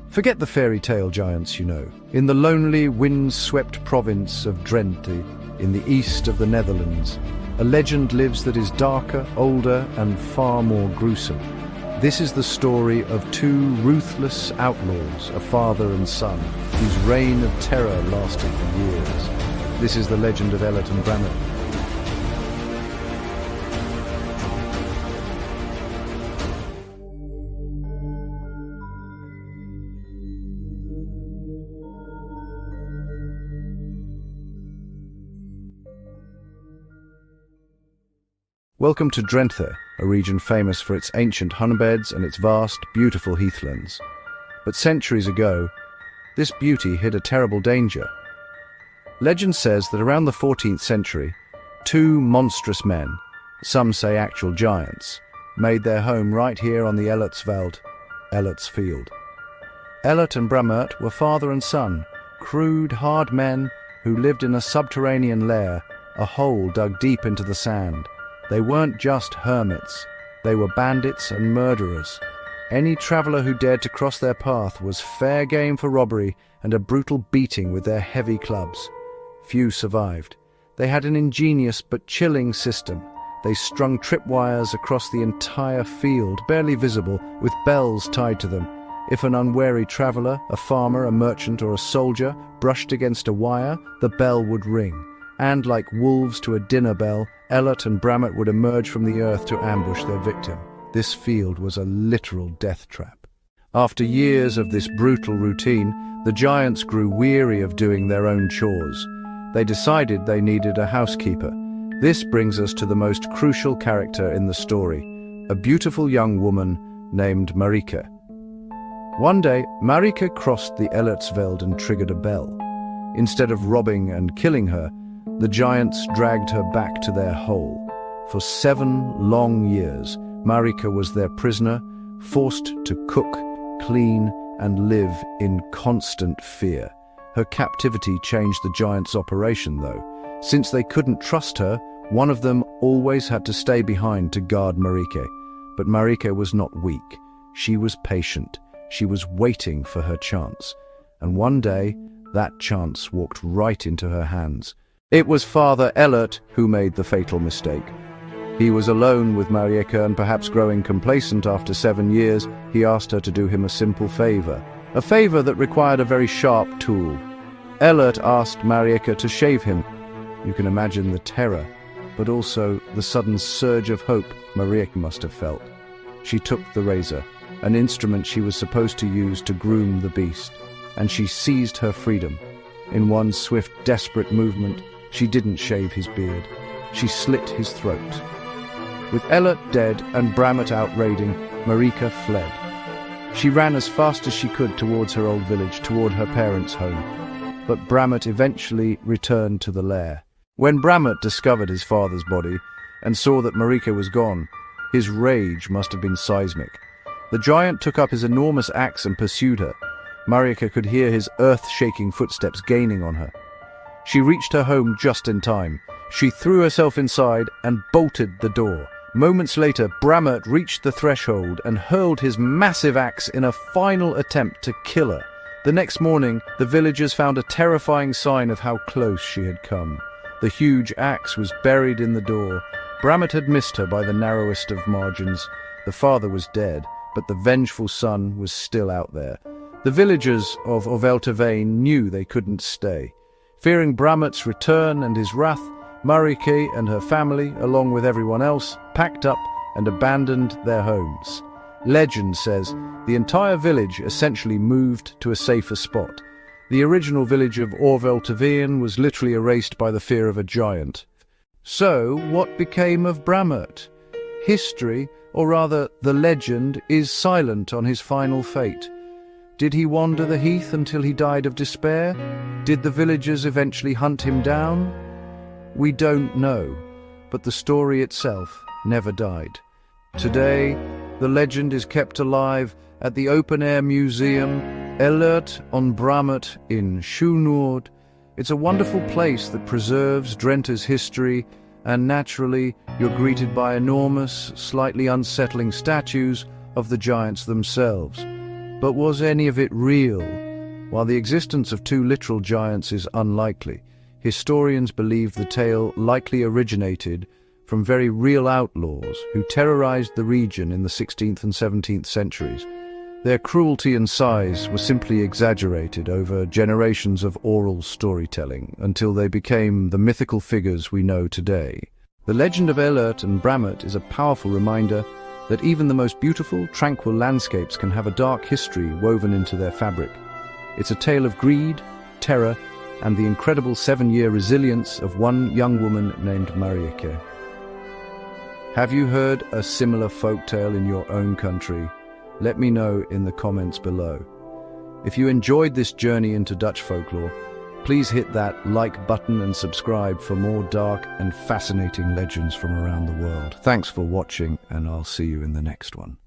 Forget the fairy tale giants, In the lonely, wind-swept province of Drenthe, in the east of the Netherlands, a legend lives that is darker, older, and far more gruesome. This is the story of two ruthless outlaws, a father and son, whose reign of terror lasted for years. This is the legend of Ellert and Brammert. Welcome to Drenthe, a region famous for its ancient honeybeds and its vast, beautiful heathlands. But centuries ago, this beauty hid a terrible danger. Legend says that around the 14th century, two monstrous men, some say actual giants, made their home right here on the Ellert's field. Ellert and Brammert were father and son, crude, hard men who lived in a subterranean lair, a hole dug deep into the sand. They weren't just hermits, they were bandits and murderers. Any traveller who dared to cross their path was fair game for robbery and a brutal beating with their heavy clubs. Few survived. They had an ingenious but chilling system. They strung tripwires across the entire field, barely visible, with bells tied to them. If an unwary traveller, a farmer, a merchant, or a soldier brushed against a wire, the bell would ring. And like wolves to a dinner bell, Ellert and Brammert would emerge from the earth to ambush their victim. This field was a literal death trap. After years of this brutal routine, the giants grew weary of doing their own chores. They decided they needed a housekeeper. This brings us to the most crucial character in the story, a beautiful young woman named Marika. One day, Marika crossed the Ellertsveld and triggered a bell. Instead of robbing and killing her, the giants dragged her back to their hole. For 7 long years, Marika was their prisoner, forced to cook, clean, and live in constant fear. Her captivity changed the giants' operation, though. Since they couldn't trust her, one of them always had to stay behind to guard Marika. But Marika was not weak. She was patient. She was waiting for her chance. And one day, that chance walked right into her hands. It was Father Ellert who made the fatal mistake. He was alone with Marika, and perhaps growing complacent after 7 years, he asked her to do him a simple favor. A favor that required a very sharp tool. Ellert asked Marika to shave him. You can imagine the terror, but also the sudden surge of hope Marika must have felt. She took the razor, an instrument she was supposed to use to groom the beast, and she seized her freedom. In one swift, desperate movement, she didn't shave his beard. She slit his throat. With Ellert dead and Brammert out raiding, Marika fled. She ran as fast as she could towards her old village, toward her parents' home. But Brammert eventually returned to the lair. When Brammert discovered his father's body and saw that Marika was gone, his rage must have been seismic. The giant took up his enormous axe and pursued her. Marika could hear his earth-shaking footsteps gaining on her. She reached her home just in time. She threw herself inside and bolted the door. Moments later, Brammert reached the threshold and hurled his massive axe in a final attempt to kill her. The next morning, the villagers found a terrifying sign of how close she had come. The huge axe was buried in the door. Brammert had missed her by the narrowest of margins. The father was dead, but the vengeful son was still out there. The villagers of Elterveen knew they couldn't stay. Fearing Brammert's return and his wrath, Marika and her family, along with everyone else, packed up and abandoned their homes. Legend says the entire village essentially moved to a safer spot. The original village of Elterveen was literally erased by the fear of a giant. So, what became of Brammert? History, or rather the legend, is silent on his final fate. Did he wander the heath until he died of despair? Did the villagers eventually hunt him down? We don't know, but the story itself never died. Today, the legend is kept alive at the open-air museum Ellert on Brammert in Sjoenord. It's a wonderful place that preserves Drenthe's history, and naturally, you're greeted by enormous, slightly unsettling statues of the giants themselves. But was any of it real? While the existence of two literal giants is unlikely, historians believe the tale likely originated from very real outlaws who terrorized the region in the 16th and 17th centuries. Their cruelty and size were simply exaggerated over generations of oral storytelling until they became the mythical figures we know today. The legend of Ellert and Brammert is a powerful reminder that even the most beautiful, tranquil landscapes can have a dark history woven into their fabric. It's a tale of greed, terror, and the incredible 7-year resilience of one young woman named Marieke. Have you heard a similar folktale in your own country? Let me know in the comments below. If you enjoyed this journey into Dutch folklore, please hit that like button and subscribe for more dark and fascinating legends from around the world. Thanks for watching, and I'll see you in the next one.